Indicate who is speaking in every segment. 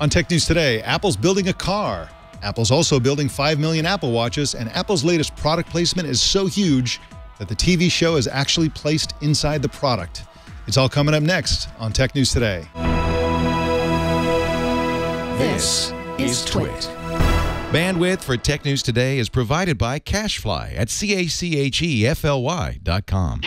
Speaker 1: On Tech News Today, Apple's building a car. Apple's also building 5 million Apple Watches, and Apple's latest product placement is so huge that the TV show is actually placed inside the product. It's all coming up next on Tech News Today.
Speaker 2: This is Twit.
Speaker 3: Bandwidth for Tech News Today is provided by CacheFly at CACHEFLY.com.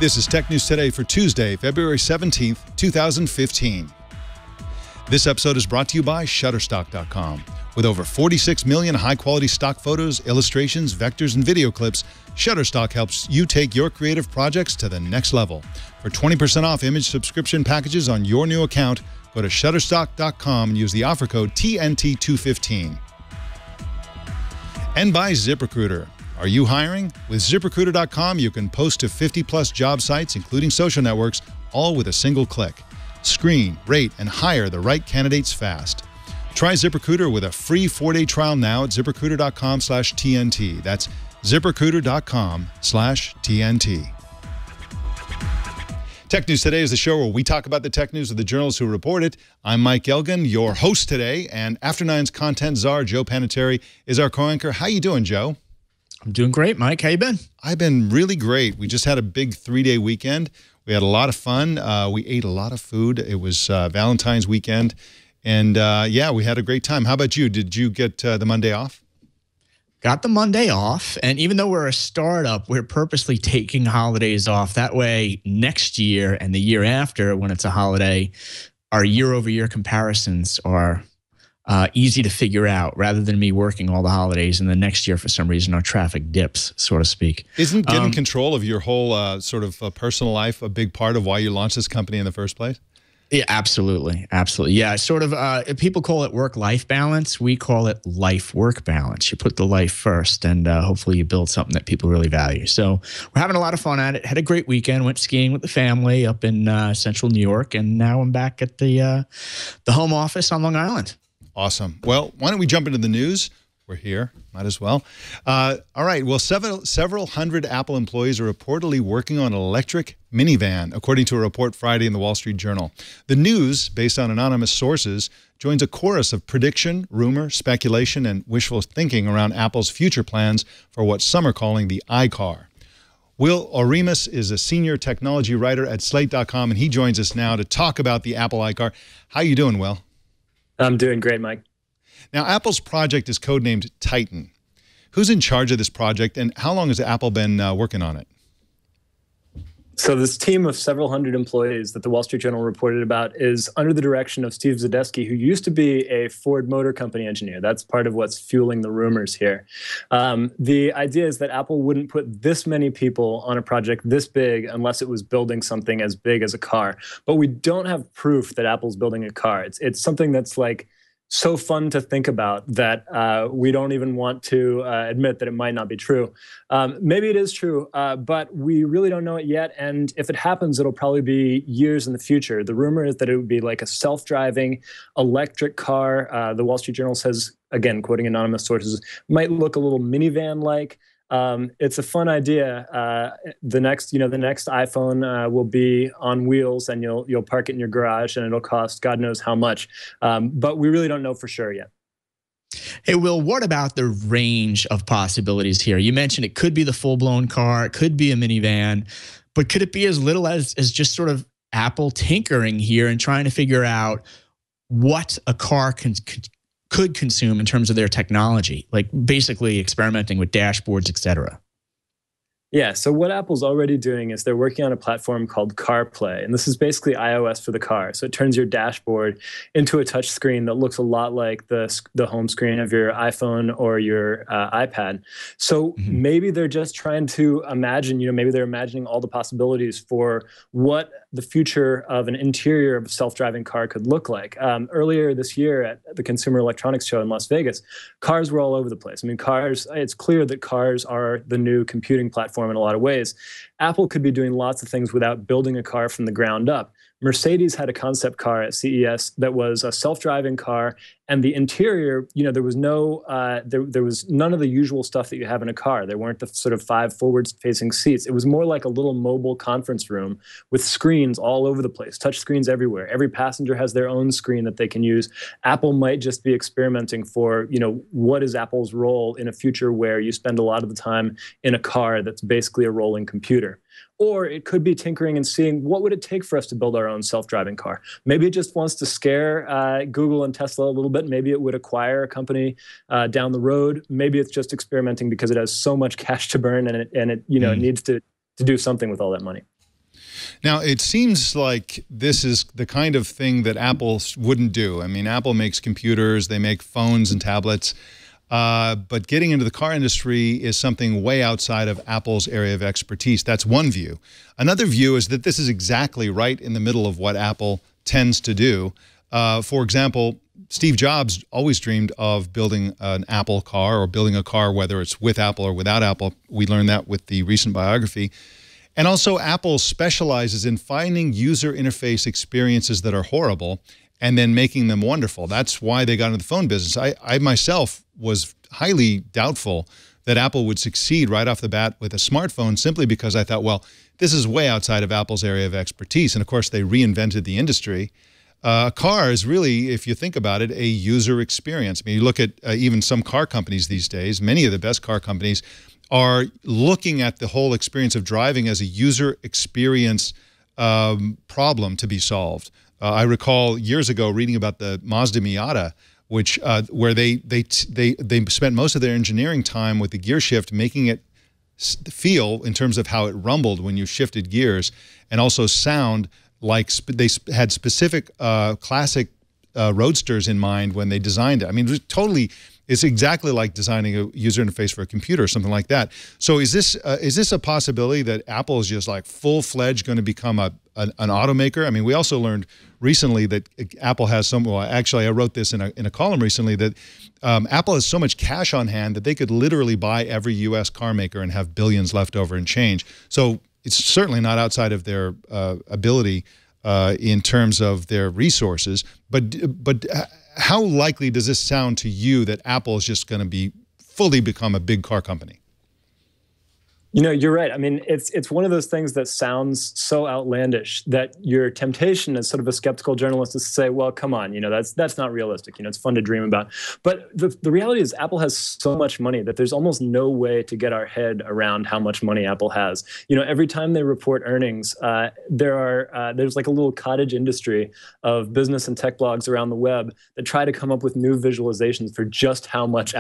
Speaker 1: This is Tech News Today for Tuesday, February 17th, 2015. This episode is brought to you by Shutterstock.com. With over 46 million high-quality stock photos, illustrations, vectors, and video clips, Shutterstock helps you take your creative projects to the next level. For 20% off image subscription packages on your new account, go to Shutterstock.com and use the offer code TNT215. And by ZipRecruiter. Are you hiring? With ZipRecruiter.com, you can post to 50-plus job sites, including social networks, all with a single click. Screen, rate, and hire the right candidates fast. Try ZipRecruiter with a free 4-day trial now at ZipRecruiter.com/TNT. That's ZipRecruiter.com/TNT. Tech News Today is the show where we talk about the tech news of the journalists who report it. I'm Mike Elgan, your host today, and After Nine's content czar, Joe Panettieri, is our co-anchor. How you doing, Joe?
Speaker 2: I'm doing great, Mike. How you been?
Speaker 1: I've been really great. We just had a big 3-day weekend. We had a lot of fun. We ate a lot of food. It was Valentine's weekend. And yeah, we had a great time. How about you? Did you get the Monday off?
Speaker 2: Got the Monday off. And even though we're a startup, we're purposely taking holidays off. That way, next year and the year after, when it's a holiday, our year-over-year comparisons are easy to figure out, rather than me working all the holidays and the next year, for some reason, our traffic dips, so to speak.
Speaker 1: Isn't getting control of your whole sort of personal life a big part of why you launched this company in the first place?
Speaker 2: Yeah, absolutely. Absolutely. Yeah, sort of, people call it work-life balance. We call it life-work balance. You put the life first, and hopefully you build something that people really value. So we're having a lot of fun at it. Had a great weekend. Went skiing with the family up in central New York, and now I'm back at the home office on Long Island.
Speaker 1: Awesome. Well, why don't we jump into the news? We're here. Might as well. All right. Well, several hundred Apple employees are reportedly working on an electric minivan, according to a report Friday in the Wall Street Journal. The news, based on anonymous sources, joins a chorus of prediction, rumor, speculation, and wishful thinking around Apple's future plans for what some are calling the iCar. Will Oremus is a senior technology writer at Slate.com, and he joins us now to talk about the Apple iCar. How you doing, Will?
Speaker 4: I'm doing great, Mike.
Speaker 1: Now, Apple's project is codenamed Titan. Who's in charge of this project, and how long has Apple been working on it?
Speaker 4: So this team of several hundred employees that the Wall Street Journal reported about is under the direction of Steve Zadesky, who used to be a Ford Motor Company engineer. That's part of what's fueling the rumors here. The idea is that Apple wouldn't put this many people on a project this big unless it was building something as big as a car. But we don't have proof that Apple's building a car. It's something that's like so fun to think about that we don't even want to admit that it might not be true. Maybe it is true, but we really don't know it yet. And if it happens, it'll probably be years in the future. The rumor is that it would be like a self-driving electric car. The Wall Street Journal says, again, quoting anonymous sources, might look a little minivan-like. It's a fun idea. The next iPhone will be on wheels, and you'll park it in your garage, and it'll cost God knows how much. But we really don't know for sure yet.
Speaker 2: Hey, Will, what about the range of possibilities here? You mentioned it could be the full-blown car, it could be a minivan, but could it be as little as just sort of Apple tinkering here and trying to figure out what a car could consume in terms of their technology, like basically experimenting with dashboards, et cetera?
Speaker 4: Yeah, so what Apple's already doing is they're working on a platform called CarPlay, and this is basically iOS for the car. So it turns your dashboard into a touch screen that looks a lot like the home screen of your iPhone or your iPad. So maybe they're just trying to imagine, maybe they're imagining all the possibilities for what the future of an interior of a self-driving car could look like. Earlier this year at the Consumer Electronics Show in Las Vegas, cars were all over the place. I mean, it's clear that cars are the new computing platform in a lot of ways. Apple could be doing lots of things without building a car from the ground up. Mercedes had a concept car at CES that was a self-driving car, and the interior, there was there was none of the usual stuff that you have in a car. There weren't the sort of 5 forward-facing seats. It was more like a little mobile conference room with screens all over the place, touch screens everywhere. Every passenger has their own screen that they can use. Apple might just be experimenting for, what is Apple's role in a future where you spend a lot of the time in a car that's basically a rolling computer. Or it could be tinkering and seeing what would it take for us to build our own self-driving car. Maybe it just wants to scare Google and Tesla a little bit. Maybe it would acquire a company down the road. Maybe it's just experimenting because it has so much cash to burn, and it needs to do something with all that money.
Speaker 1: Now, it seems like this is the kind of thing that Apple wouldn't do. I mean, Apple makes computers, they make phones and tablets. But getting into the car industry is something way outside of Apple's area of expertise. That's one view. Another view is that this is exactly right in the middle of what Apple tends to do. For example, Steve Jobs always dreamed of building an Apple car, or building a car, whether it's with Apple or without Apple. We learned that with the recent biography. And also, Apple specializes in finding user interface experiences that are horrible and then making them wonderful. That's why they got into the phone business. I myself was highly doubtful that Apple would succeed right off the bat with a smartphone, simply because I thought, well, this is way outside of Apple's area of expertise. And of course, they reinvented the industry. A car is really, if you think about it, a user experience. I mean, you look at even some car companies these days, many of the best car companies are looking at the whole experience of driving as a user experience problem to be solved. I recall years ago reading about the Mazda Miata, which where they spent most of their engineering time with the gear shift, making it feel, in terms of how it rumbled when you shifted gears, and also sound like they had specific classic roadsters in mind when they designed it. I mean, it was totally. It's exactly like designing a user interface for a computer or something like that. So is this a possibility that Apple is just like full-fledged going to become an automaker? I mean, we also learned recently that Apple has some, well, actually I wrote this in a column recently, that Apple has so much cash on hand that they could literally buy every U.S. car maker and have billions left over in change. So it's certainly not outside of their ability in terms of their resources, but how likely does this sound to you that Apple is just going to fully become a big car company?
Speaker 4: You're right. I mean, it's one of those things that sounds so outlandish that your temptation as sort of a skeptical journalist is to say, well, come on, that's not realistic. It's fun to dream about. But the reality is Apple has so much money that there's almost no way to get our head around how much money Apple has. Every time they report earnings, there's like a little cottage industry of business and tech blogs around the web that try to come up with new visualizations for just how much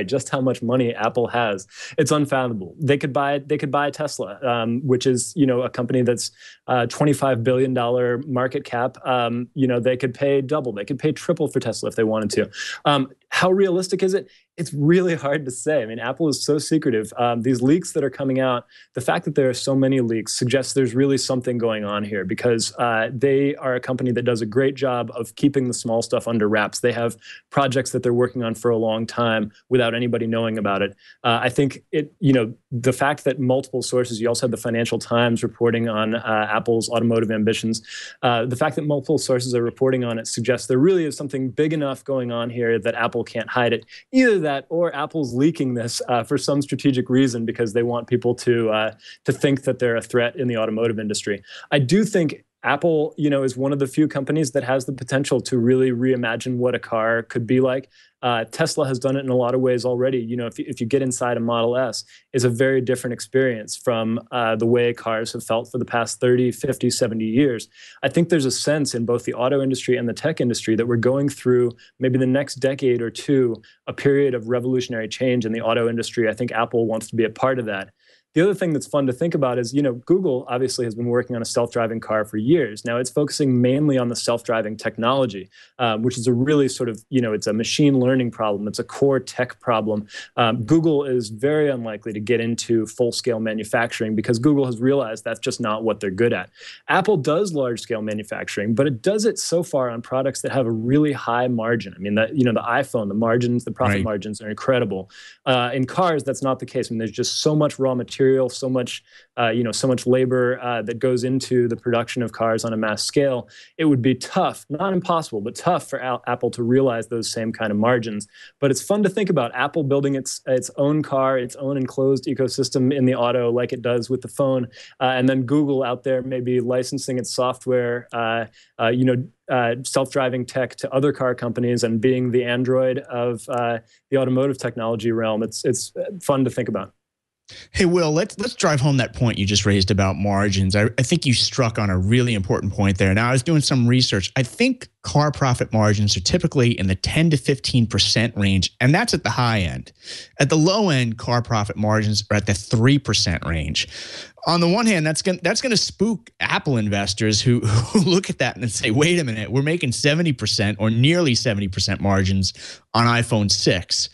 Speaker 4: just how much money Apple has. It's unfathomable. They could buy Tesla, which is a company that's $25 billion market cap. They could pay double, they could pay triple for Tesla if they wanted to. How realistic is it? It's really hard to say. I mean, Apple is so secretive. These leaks that are coming out, the fact that there are so many leaks suggests there's really something going on here, because they are a company that does a great job of keeping the small stuff under wraps. They have projects that they're working on for a long time without anybody knowing about it. I think the fact that multiple sources, you also have the Financial Times reporting on Apple's automotive ambitions. The fact that multiple sources are reporting on it suggests there really is something big enough going on here that Apple can't hide it. Either that, or Apple's leaking this for some strategic reason because they want people to think that they're a threat in the automotive industry. I do think Apple, is one of the few companies that has the potential to really reimagine what a car could be like. Tesla has done it in a lot of ways already. If you get inside a Model S, it's a very different experience from the way cars have felt for the past 30, 50, 70 years. I think there's a sense in both the auto industry and the tech industry that we're going through maybe the next decade or two, a period of revolutionary change in the auto industry. I think Apple wants to be a part of that. The other thing that's fun to think about is, Google obviously has been working on a self-driving car for years. Now it's focusing mainly on the self-driving technology, which is a really sort of, it's a machine learning learning problem. It's a core tech problem. Google is very unlikely to get into full-scale manufacturing because Google has realized that's just not what they're good at. Apple does large-scale manufacturing, but it does it so far on products that have a really high margin. I mean, the iPhone, the margins, the profit margins are incredible. In cars, that's not the case. I mean, there's just so much raw material, so much labor that goes into the production of cars on a mass scale. It would be tough, not impossible, but tough for Apple to realize those same kind of margins. But it's fun to think about Apple building its own car, its own enclosed ecosystem in the auto, like it does with the phone, and then Google out there maybe licensing its software, self-driving tech to other car companies and being the Android of the automotive technology realm. It's fun to think about.
Speaker 2: Hey, Will, let's drive home that point you just raised about margins. I think you struck on a really important point there. Now, I was doing some research. I think car profit margins are typically in the 10 to 15% range, and that's at the high end. At the low end, car profit margins are at the 3% range. On the one hand, that's going to spook Apple investors who look at that and say, wait a minute, we're making 70% or nearly 70% margins on iPhone 6.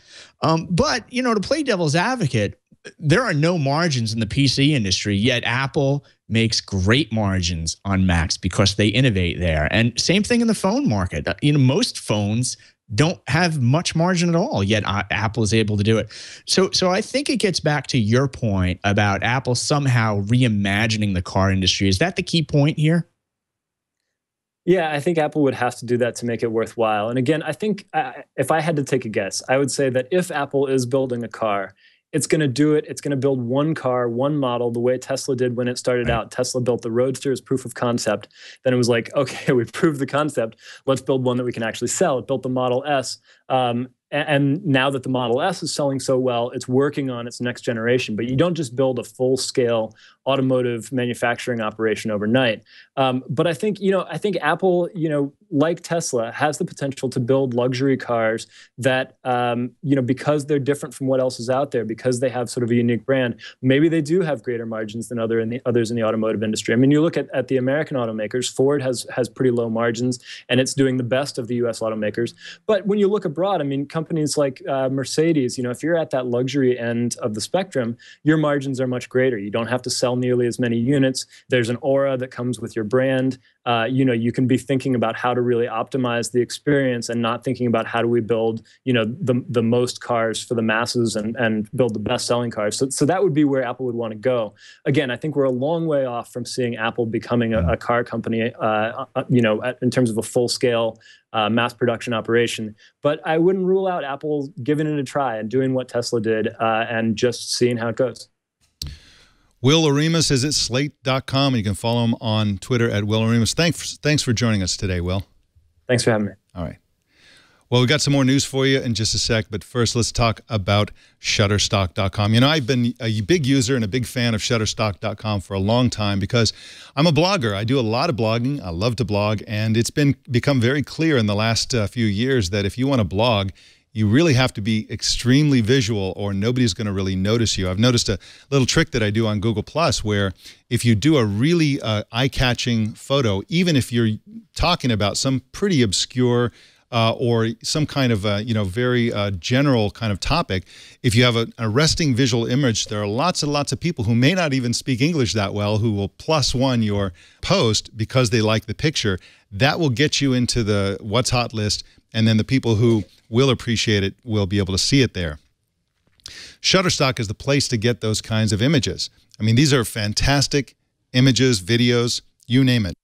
Speaker 2: But, to play devil's advocate, there are no margins in the PC industry, yet Apple makes great margins on Macs because they innovate there. And same thing in the phone market. Most phones don't have much margin at all, yet Apple is able to do it. So I think it gets back to your point about Apple somehow reimagining the car industry. Is that the key point here?
Speaker 4: Yeah, I think Apple would have to do that to make it worthwhile. And again, I think if I had to take a guess, I would say that if Apple is building a car, it's going to do it. It's going to build one car, one model, the way Tesla did when it started out. Tesla built the Roadster as proof of concept. Then it was like, okay, we proved the concept. Let's build one that we can actually sell. It built the Model S. And now that the Model S is selling so well, it's working on its next generation. But you don't just build a full-scale automotive manufacturing operation overnight. But I think Apple, like Tesla, has the potential to build luxury cars that, because they're different from what else is out there, because they have sort of a unique brand, maybe they do have greater margins than others in the automotive industry. I mean, you look at the American automakers. Ford has pretty low margins, and it's doing the best of the U.S. automakers. But when you look abroad, I mean, companies like Mercedes, if you're at that luxury end of the spectrum, your margins are much greater. You don't have to sell nearly as many units. There's an aura that comes with your brand. You can be thinking about how to really optimize the experience and not thinking about how do we build, the most cars for the masses and build the best-selling cars. So that would be where Apple would want to go. Again, I think we're a long way off from seeing Apple becoming a car company, in terms of a full-scale mass production operation. But I wouldn't rule out Apple giving it a try and doing what Tesla did and just seeing how it goes.
Speaker 1: Will Oremus is at slate.com, and you can follow him on Twitter at Will Oremus. Thanks for joining us today, Will.
Speaker 4: Thanks for having me.
Speaker 1: All right. Well, we've got some more news for you in just a sec, but first let's talk about Shutterstock.com. I've been a big user and a big fan of Shutterstock.com for a long time because I'm a blogger. I do a lot of blogging. I love to blog, and it's become very clear in the last few years that if you want to blog, you really have to be extremely visual or nobody's going to really notice you. I've noticed a little trick that I do on Google Plus where if you do a really eye-catching photo, even if you're talking about some pretty obscure or some kind of very general kind of topic, if you have an arresting visual image, there are lots and lots of people who may not even speak English that well who will +1 your post because they like the picture. That will get you into the What's Hot list, and then the people who will appreciate it will be able to see it there. Shutterstock is the place to get those kinds of images. I mean, these are fantastic images, videos, you name it.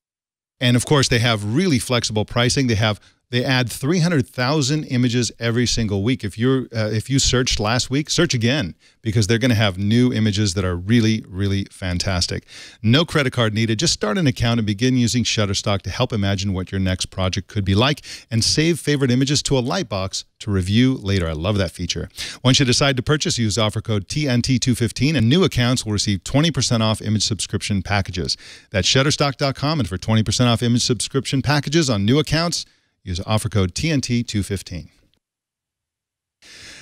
Speaker 1: And of course, they have really flexible pricing. They add 300,000 images every single week. If you searched last week, search again because they're going to have new images that are really, really fantastic. No credit card needed. Just start an account and begin using Shutterstock to help imagine what your next project could be like and save favorite images to a lightbox to review later. I love that feature. Once you decide to purchase, use offer code TNT215 and new accounts will receive 20% off image subscription packages. That's Shutterstock.com, and for 20% off image subscription packages on new accounts, use offer code TNT215.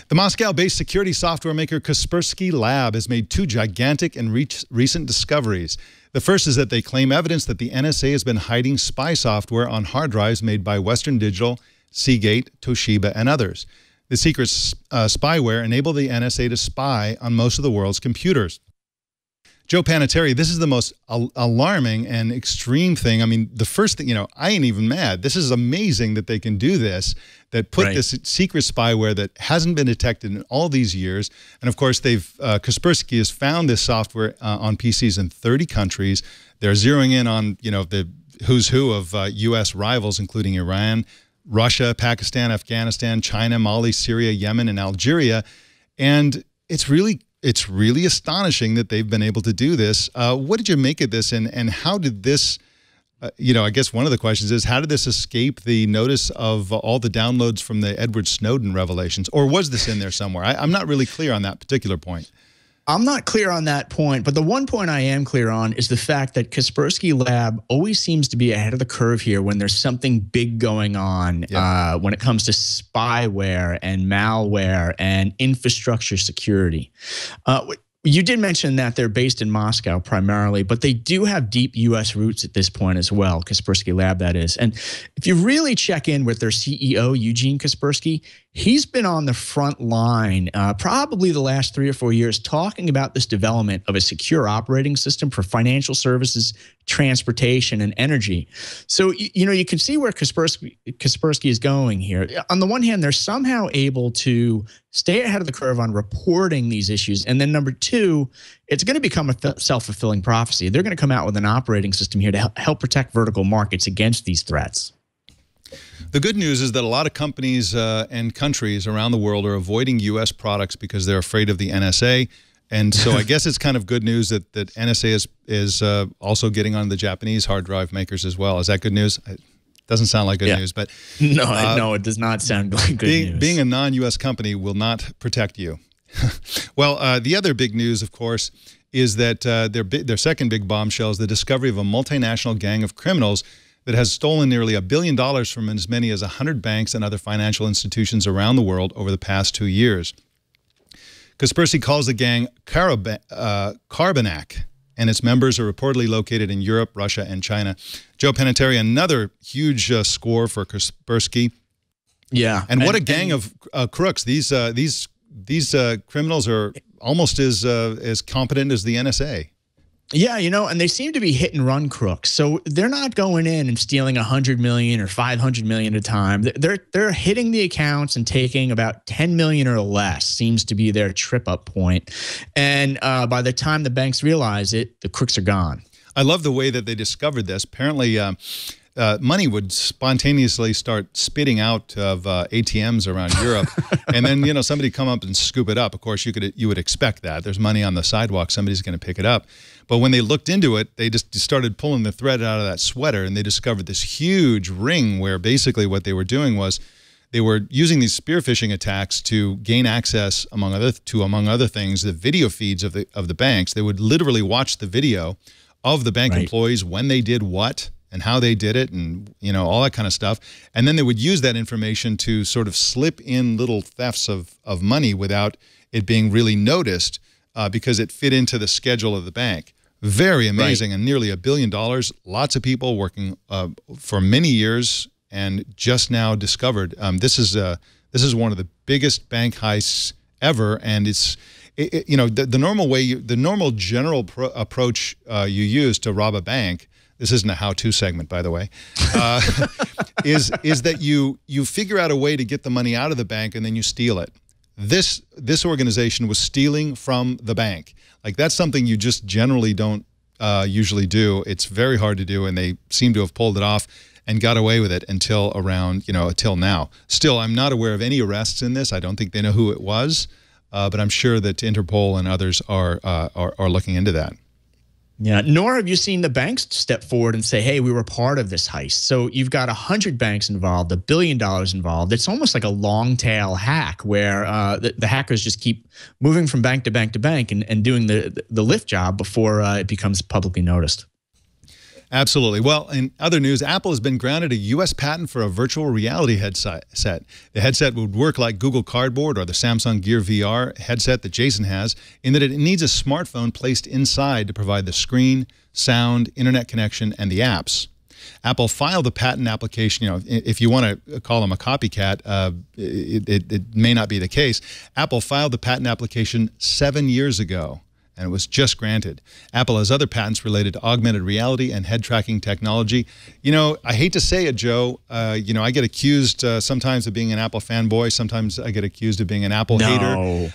Speaker 1: The Moscow-based security software maker Kaspersky Lab has made two gigantic and recent discoveries. The first is that they claim evidence that the NSA has been hiding spy software on hard drives made by Western Digital, Seagate, Toshiba, and others. The secret spyware enabled the NSA to spy on most of the world's computers. Joe Panettieri, this is the most alarming and extreme thing. I mean, the first thing, I ain't even mad. This is amazing that they can do this, that put this secret spyware that hasn't been detected in all these years. And of course, Kaspersky has found this software on PCs in 30 countries. They're zeroing in on, the who's who of U.S. rivals, including Iran, Russia, Pakistan, Afghanistan, China, Mali, Syria, Yemen, and Algeria. And it's really astonishing that they've been able to do this. What did you make of this, and how did this, I guess one of the questions is, how did this escape the notice of all the downloads from the Edward Snowden revelations? Or was this in there somewhere? I'm not really clear on that particular point.
Speaker 2: I'm not clear on that point, but the one point I am clear on is the fact that Kaspersky Lab always seems to be ahead of the curve here when there's something big going on when it comes to spyware and malware and infrastructure security. You did mention that they're based in Moscow primarily, but they do have deep U.S. roots at this point as well, Kaspersky Lab, that is. And if you really check in with their CEO, Eugene Kaspersky, he's been on the front line probably the last 3 or 4 years talking about this development of a secure operating system for financial services, transportation, and energy. So, you can see where Kaspersky is going here. On the one hand, they're somehow able to stay ahead of the curve on reporting these issues. And then number two, it's going to become a self-fulfilling prophecy. They're going to come out with an operating system here to help protect vertical markets against these threats.
Speaker 1: The good news is that a lot of companies and countries around the world are avoiding U.S. products because they're afraid of the NSA. And so I guess it's kind of good news that NSA is also getting on the Japanese hard drive makers as well. Is that good news? It doesn't sound like good news, but
Speaker 2: no, it does not sound like good news.
Speaker 1: Being a non-U.S. company will not protect you. Well, the other big news, of course, is that their second big bombshell is the discovery of a multinational gang of criminals that has stolen nearly $1 billion from as many as 100 banks and other financial institutions around the world over the past 2 years. Kaspersky calls the gang Carbonac, and its members are reportedly located in Europe, Russia, and China. Joe Panettieri, another huge score for Kaspersky.
Speaker 2: Yeah,
Speaker 1: and what a gang of crooks! These criminals are almost as competent as the NSA.
Speaker 2: Yeah, and they seem to be hit and run crooks. So they're not going in and stealing 100 million or 500 million at a time. They're hitting the accounts and taking about 10 million or less seems to be their trip up point. And by the time the banks realize it, the crooks are gone.
Speaker 1: I love the way that they discovered this. Apparently, money would spontaneously start spitting out of ATMs around Europe, and then somebody come up and scoop it up. Of course, you would expect that. There's money on the sidewalk, somebody's going to pick it up. But when they looked into it, they just started pulling the thread out of that sweater, and they discovered this huge ring where basically what they were doing was they were using these spear phishing attacks to gain access, among other things, the video feeds of the banks. They would literally watch the video of the bank employees when they did what and how they did it, and all that kind of stuff. And then they would use that information to sort of slip in little thefts of money without it being really noticed because it fit into the schedule of the bank. Very amazing, and nearly $1 billion. Lots of people working for many years, and just now discovered. This is one of the biggest bank heists ever, and it's the normal way, the normal general approach you use to rob a bank. This isn't a how-to segment, by the way. Is that you figure out a way to get the money out of the bank and then you steal it. This organization was stealing from the bank. Like, that's something you just generally don't usually do. It's very hard to do, and they seem to have pulled it off and got away with it until around, until now. Still, I'm not aware of any arrests in this. I don't think they know who it was, but I'm sure that Interpol and others are looking into that.
Speaker 2: Yeah, nor have you seen the banks step forward and say, hey, we were part of this heist. So you've got 100 banks involved, $1 billion involved. It's almost like a long tail hack where the hackers just keep moving from bank to bank to bank and doing the lift job before it becomes publicly noticed.
Speaker 1: Absolutely. Well, in other news, Apple has been granted a U.S. patent for a virtual reality headset. The headset would work like Google Cardboard or the Samsung Gear VR headset that Jason has, in that it needs a smartphone placed inside to provide the screen, sound, internet connection, and the apps. Apple filed the patent application. You know, if you want to call them a copycat, it may not be the case. Apple filed the patent application 7 years ago, and it was just granted. Apple has other patents related to augmented reality and head tracking technology. You know, I hate to say it, Joe. You know, I get accused sometimes of being an Apple fanboy. Sometimes I get accused of being an Apple hater.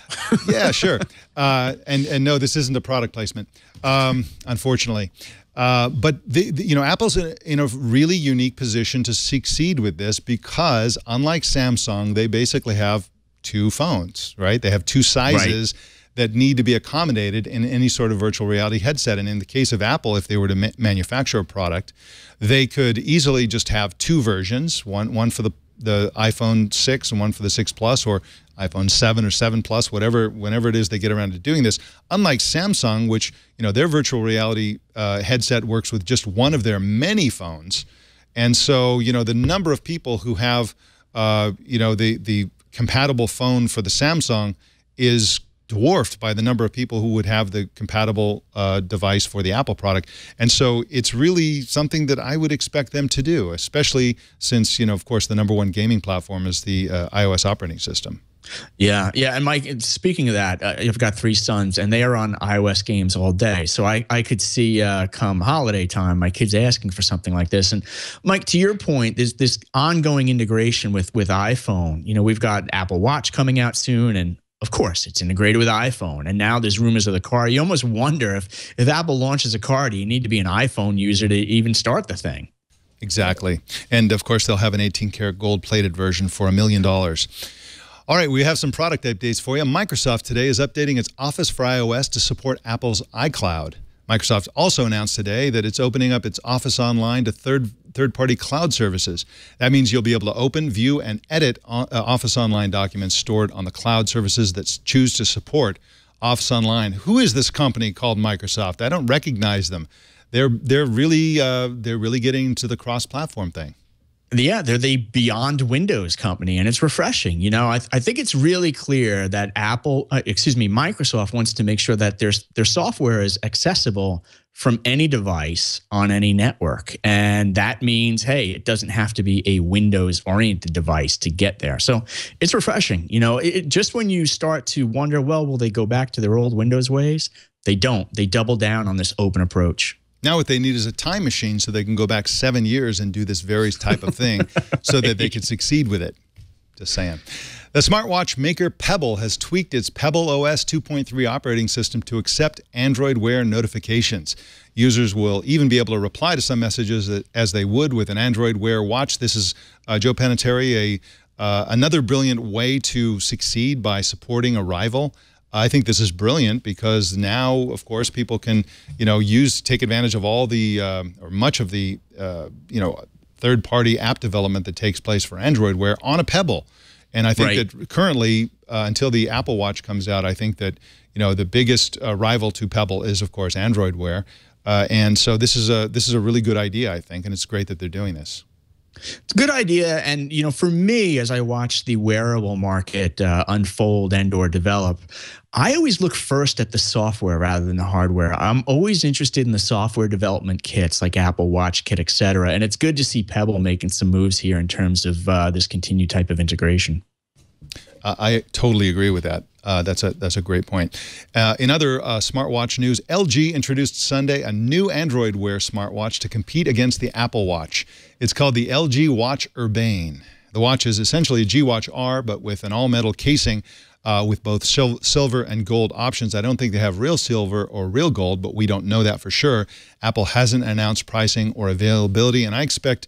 Speaker 1: Yeah, sure. And no, this isn't a product placement, unfortunately. But you know, Apple's in a really unique position to succeed with this because, unlike Samsung, they basically have two phones, right? They have two sizes. Right. That need to be accommodated in any sort of virtual reality headset. And in the case of Apple, if they were to manufacture a product, they could easily just have two versions, one for the iPhone 6 and one for the 6 Plus, or iPhone 7 or 7 Plus, whenever it is they get around to doing this. Unlike Samsung, which, you know, their virtual reality headset works with just one of their many phones. And so, you know, the number of people who have, you know, the compatible phone for the Samsung is dwarfed by the number of people who would have the compatible device for the Apple product. And so it's really something that I would expect them to do, especially since, you know, of course, the #1 gaming platform is the iOS operating system.
Speaker 2: Yeah. And Mike, speaking of that, I've got 3 sons, and they are on iOS games all day. So I could see come holiday time, my kids asking for something like this. And Mike, to your point, there's this ongoing integration with iPhone. You know, we've got Apple Watch coming out soon, and of course, it's integrated with iPhone, and now there's rumors of the car. You almost wonder if Apple launches a car, do you need to be an iPhone user to even start the thing?
Speaker 1: Exactly. And, of course, they'll have an 18-karat gold-plated version for $1 million. All right, we have some product updates for you. Microsoft today is updating its Office for iOS to support Apple's iCloud. Microsoft also announced today that it's opening up its Office Online to third-party cloud services. That means you'll be able to open, view, and edit Office Online documents stored on the cloud services that choose to support Office Online. Who is this company called Microsoft? I don't recognize them. They're really getting to the cross-platform thing.
Speaker 2: Yeah, they're the beyond Windows company, and it's refreshing. You know, I think it's really clear that Microsoft wants to make sure that their software is accessible from any device on any network. And that means, hey, it doesn't have to be a Windows-oriented device to get there. So it's refreshing. You know, just when you start to wonder, well, will they go back to their old Windows ways? They don't. They double down on this open approach.
Speaker 1: Now what they need is a time machine so they can go back 7 years and do this very type of thing so that they can succeed with it. Just saying. The smartwatch maker Pebble has tweaked its Pebble OS 2.3 operating system to accept Android Wear notifications. Users will even be able to reply to some messages as they would with an Android Wear watch. This is Joe Panettieri, another brilliant way to succeed by supporting a rival. I think this is brilliant because now, of course, people can, you know, take advantage of all the or much of the, you know, third-party app development that takes place for Android Wear on a Pebble. And I think that currently, until the Apple Watch comes out, I think that, you know, the biggest rival to Pebble is, of course, Android Wear. And so this is a really good idea, I think, and it's great that they're doing this.
Speaker 2: It's a good idea. And, you know, for me, as I watch the wearable market unfold and/or develop, I always look first at the software rather than the hardware. I'm always interested in the software development kits like Apple Watch Kit, et cetera. And it's good to see Pebble making some moves here in terms of this continued type of integration.
Speaker 1: I totally agree with that. That's a great point. In other smartwatch news, LG introduced Sunday a new Android Wear smartwatch to compete against the Apple Watch. It's called the LG Watch Urbane. The watch is essentially a G-Watch R, but with an all-metal casing with both silver and gold options. I don't think they have real silver or real gold, but we don't know that for sure. Apple hasn't announced pricing or availability, and I expect,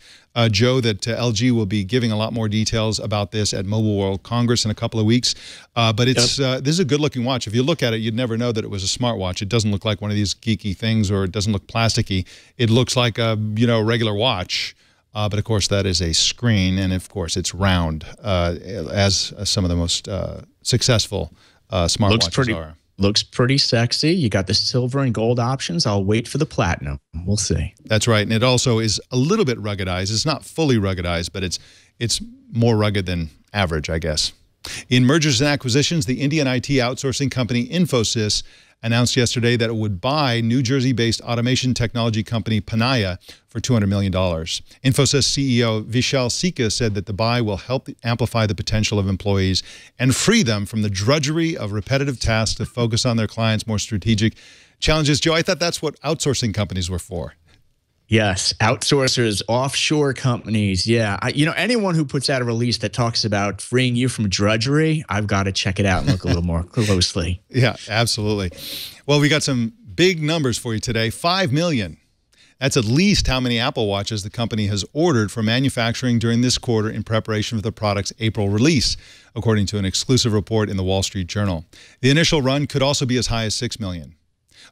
Speaker 1: Joe, that LG will be giving a lot more details about this at Mobile World Congress in a couple of weeks. But it's this is a good-looking watch. If you look at it, you'd never know that it was a smartwatch. It doesn't look like one of these geeky things, or it doesn't look plasticky. It looks like a, you know, regular watch. But of course, that is a screen, and of course, it's round, as some of the most successful smartwatches are.
Speaker 2: Looks pretty sexy. You got the silver and gold options. I'll wait for the platinum. We'll see.
Speaker 1: That's right, and it also is a little bit ruggedized. It's not fully ruggedized, but it's more rugged than average, I guess. In mergers and acquisitions, the Indian IT outsourcing company Infosys announced yesterday that it would buy New Jersey-based automation technology company Panettieri for $200 million. Infosys CEO Vishal Sikka said that the buy will help amplify the potential of employees and free them from the drudgery of repetitive tasks to focus on their clients' more strategic challenges. Joe, I thought that's what outsourcing companies were for.
Speaker 2: Yes, outsourcers, offshore companies. Yeah, anyone who puts out a release that talks about freeing you from drudgery, I've got to check it out and look a little more closely.
Speaker 1: Yeah, absolutely. Well, we got some big numbers for you today. 5 million. That's at least how many Apple Watches the company has ordered for manufacturing during this quarter in preparation for the product's April release, according to an exclusive report in the Wall Street Journal. The initial run could also be as high as 6 million.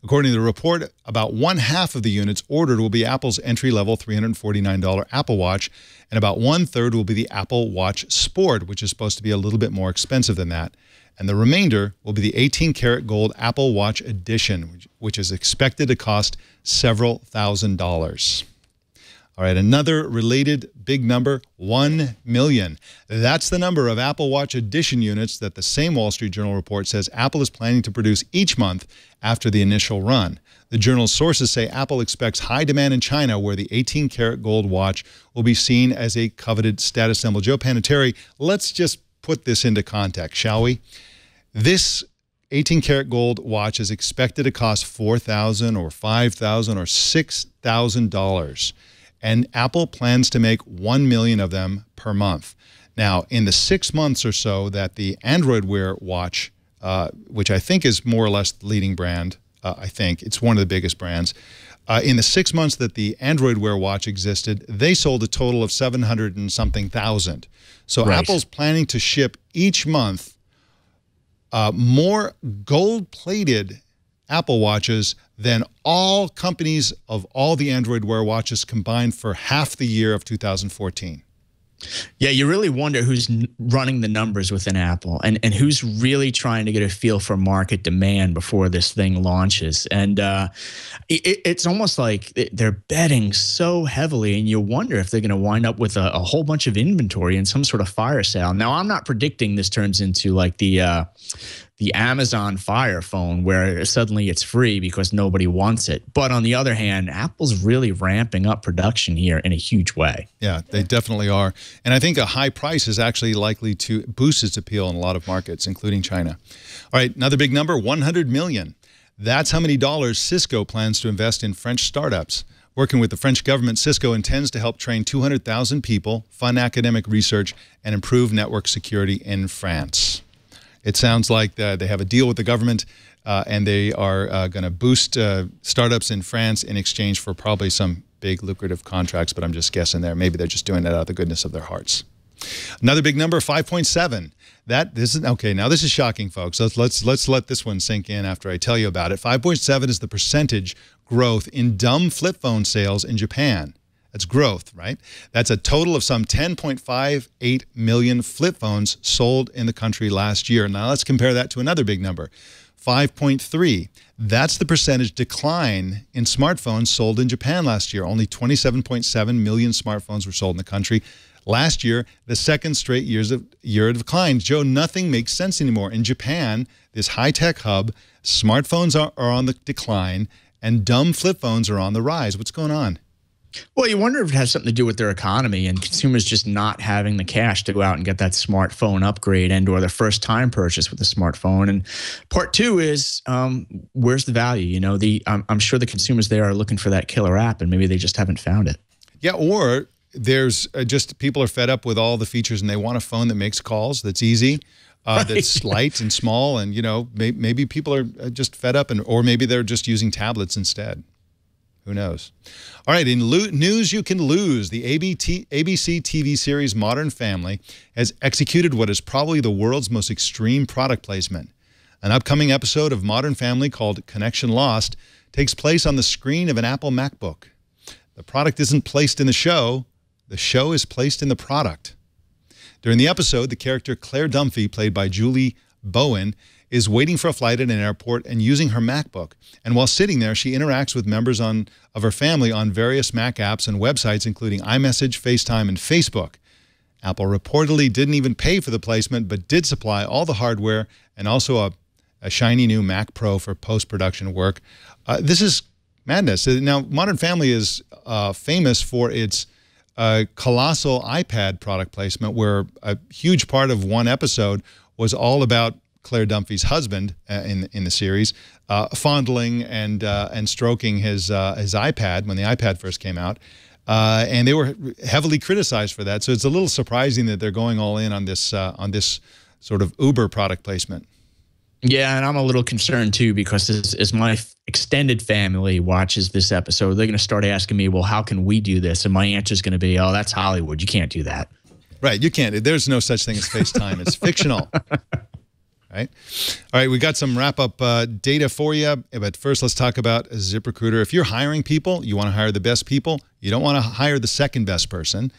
Speaker 1: According to the report, about 1/2 of the units ordered will be Apple's entry-level $349 Apple Watch, and about 1/3 will be the Apple Watch Sport, which is supposed to be a little bit more expensive than that. And the remainder will be the 18-karat gold Apple Watch Edition, which is expected to cost several $1,000s. All right, another related big number, 1 million. That's the number of Apple Watch Edition units that the same Wall Street Journal report says Apple is planning to produce each month after the initial run. The journal's sources say Apple expects high demand in China, where the 18-karat gold watch will be seen as a coveted status symbol. Joe Panettieri, let's just put this into context, shall we? This 18-karat gold watch is expected to cost $4,000 or $5,000 or $6,000. And Apple plans to make 1 million of them per month. Now, in the 6 months or so that the Android Wear watch, which I think is more or less the leading brand, I think it's one of the biggest brands, in the 6 months that the Android Wear watch existed, they sold a total of 700 and something thousand. So right. Apple's planning to ship each month more gold-plated Apple Watches than all companies of all the Android Wear watches combined for half the year of 2014.
Speaker 2: Yeah, you really wonder who's running the numbers within Apple and who's really trying to get a feel for market demand before this thing launches. And it's almost like they're betting so heavily, and you wonder if they're going to wind up with a whole bunch of inventory and some sort of fire sale. Now, I'm not predicting this turns into like the Amazon Fire phone where suddenly it's free because nobody wants it. But on the other hand, Apple's really ramping up production here in a huge way.
Speaker 1: Yeah, they definitely are. And I think a high price is actually likely to boost its appeal in a lot of markets, including China. All right, another big number, 100 million. That's how many dollars Cisco plans to invest in French startups. Working with the French government, Cisco intends to help train 200,000 people, fund academic research, and improve network security in France. It sounds like they have a deal with the government, and they are going to boost startups in France in exchange for probably some big lucrative contracts, but I'm just guessing there. Maybe they're just doing that out of the goodness of their hearts. Another big number, 5.7. Okay, now this is shocking, folks. Let's let this one sink in after I tell you about it. 5.7 is the percentage growth in dumb flip phone sales in Japan. That's growth, right? That's a total of some 10.58 million flip phones sold in the country last year. Now let's compare that to another big number, 5.3. That's the percentage decline in smartphones sold in Japan last year. Only 27.7 million smartphones were sold in the country. Last year, the second straight year of decline. Joe, nothing makes sense anymore. In Japan, this high-tech hub, smartphones are on the decline, and dumb flip phones are on the rise. What's going on?
Speaker 2: Well, you wonder if it has something to do with their economy and consumers just not having the cash to go out and get that smartphone upgrade and or their first time purchase with a smartphone. And part two is where's the value? You know, I'm sure the consumers there are looking for that killer app, and maybe they just haven't found it.
Speaker 1: Yeah, or there's just people are fed up with all the features and they want a phone that makes calls, that's easy, right. That's light and small, and you know maybe people are just fed up, or maybe they're just using tablets instead. Who knows? All right, in news you can lose, the ABC TV series Modern Family has executed what is probably the world's most extreme product placement. An upcoming episode of Modern Family called Connection Lost takes place on the screen of an Apple MacBook. The product isn't placed in the show is placed in the product. During the episode, the character Claire Dunphy, played by Julie Bowen, is waiting for a flight at an airport and using her MacBook. And while sitting there, she interacts with members of her family on various Mac apps and websites, including iMessage, FaceTime, and Facebook. Apple reportedly didn't even pay for the placement, but did supply all the hardware and also a shiny new Mac Pro for post-production work. This is madness. Now, Modern Family is famous for its colossal iPad product placement, where a huge part of one episode was all about Claire Dunphy's husband in the series, fondling and stroking his iPad when the iPad first came out. And they were heavily criticized for that. So it's a little surprising that they're going all in on this sort of Uber product placement.
Speaker 2: Yeah, and I'm a little concerned too, because as my extended family watches this episode, they're going to start asking me, well, how can we do this? And my answer is going to be, oh, that's Hollywood. You can't do that.
Speaker 1: Right, you can't. There's no such thing as FaceTime. It's fictional. Right? All right, we got some wrap-up data for you, but first let's talk about ZipRecruiter. If you're hiring people, you want to hire the best people. You don't want to hire the second best person.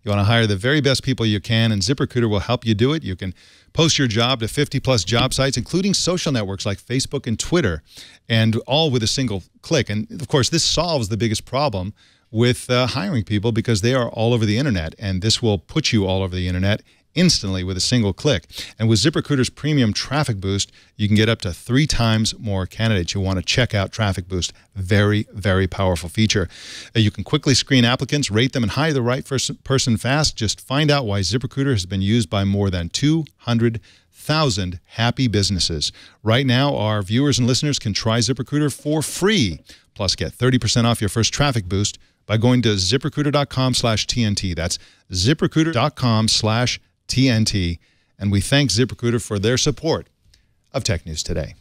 Speaker 1: You want to hire the very best people you can, and ZipRecruiter will help you do it. You can post your job to 50-plus job sites, including social networks like Facebook and Twitter, and all with a single click. And, of course, this solves the biggest problem with hiring people, because they are all over the Internet, and this will put you all over the Internet instantly with a single click. And with ZipRecruiter's premium traffic boost, you can get up to 3 times more candidates. You want to check out Traffic Boost. Very, very powerful feature. You can quickly screen applicants, rate them, and hire the right person fast. Just find out why ZipRecruiter has been used by more than 200,000 happy businesses. Right now, our viewers and listeners can try ZipRecruiter for free. Plus, get 30% off your first Traffic Boost by going to ZipRecruiter.com/TNT. That's ZipRecruiter.com/TNT. And we thank ZipRecruiter for their support of Tech News Today.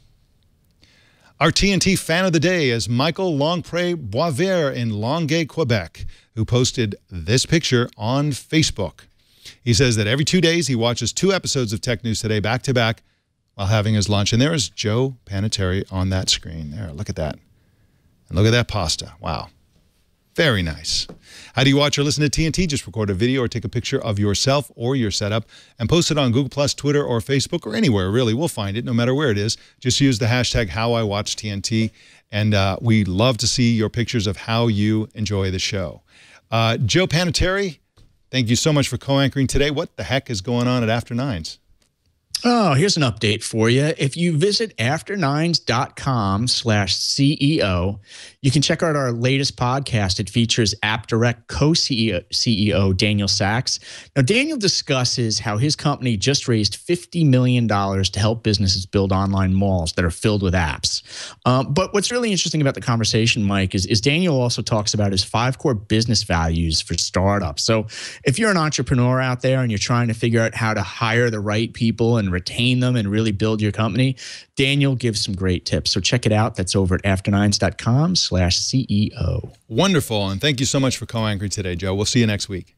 Speaker 1: Our TNT fan of the day is Michael Longpré-Boisvert in Longueuil, Quebec, who posted this picture on Facebook. He says that every 2 days he watches 2 episodes of Tech News Today back-to-back while having his lunch. And there is Joe Panettieri on that screen. There, look at that. And look at that pasta. Wow. Very nice. How do you watch or listen to TNT? Just record a video or take a picture of yourself or your setup and post it on Google+, Twitter, or Facebook, or anywhere, really. We'll find it no matter where it is. Just use the hashtag #HowIWatchTNT, and we love to see your pictures of how you enjoy the show. Joe Panettieri, thank you so much for co-anchoring today. What the heck is going on at After Nines?
Speaker 2: Oh, here's an update for you. If you visit afternines.com/CEO, you can check out our latest podcast. It features AppDirect co-CEO Daniel Sachs. Now, Daniel discusses how his company just raised $50 million to help businesses build online malls that are filled with apps. But what's really interesting about the conversation, Mike, is Daniel also talks about his 5 core business values for startups. So if you're an entrepreneur out there and you're trying to figure out how to hire the right people and retain them and really build your company, Daniel gives some great tips. So check it out. That's over at afternines.com/CEO.
Speaker 1: Wonderful. And thank you so much for co-anchoring today, Joe. We'll see you next week.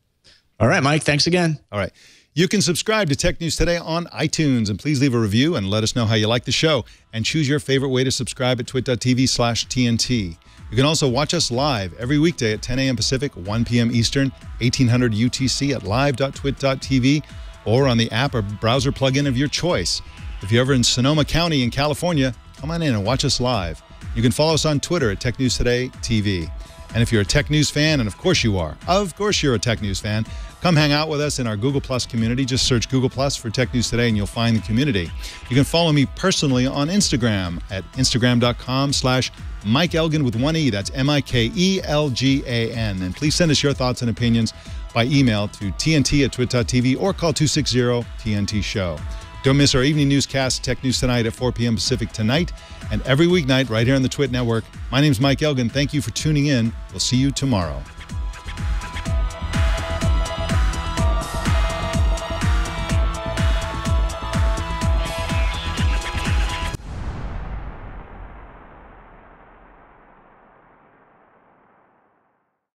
Speaker 2: All right, Mike. Thanks again.
Speaker 1: All right. You can subscribe to Tech News Today on iTunes, and please leave a review and let us know how you like the show. And choose your favorite way to subscribe at twit.tv/TNT. You can also watch us live every weekday at 10 a.m. Pacific, 1 p.m. Eastern, 1800 UTC at live.twit.tv, or on the app or browser plugin of your choice. If you're ever in Sonoma County in California, come on in and watch us live. You can follow us on Twitter at Tech News Today TV. And if you're a Tech News fan, and of course you are, of course you're a Tech News fan, come hang out with us in our Google Plus community. Just search Google Plus for Tech News Today and you'll find the community. You can follow me personally on Instagram at instagram.com/Mike Elgan with 1 E. That's MikeElgan. And please send us your thoughts and opinions by email to tnt@twit.tv or call 260-TNT-SHOW. Don't miss our evening newscast, Tech News Tonight at 4 p.m. Pacific tonight, and every weeknight right here on the Twit Network. My name's Mike Elgan. Thank you for tuning in. We'll see you tomorrow.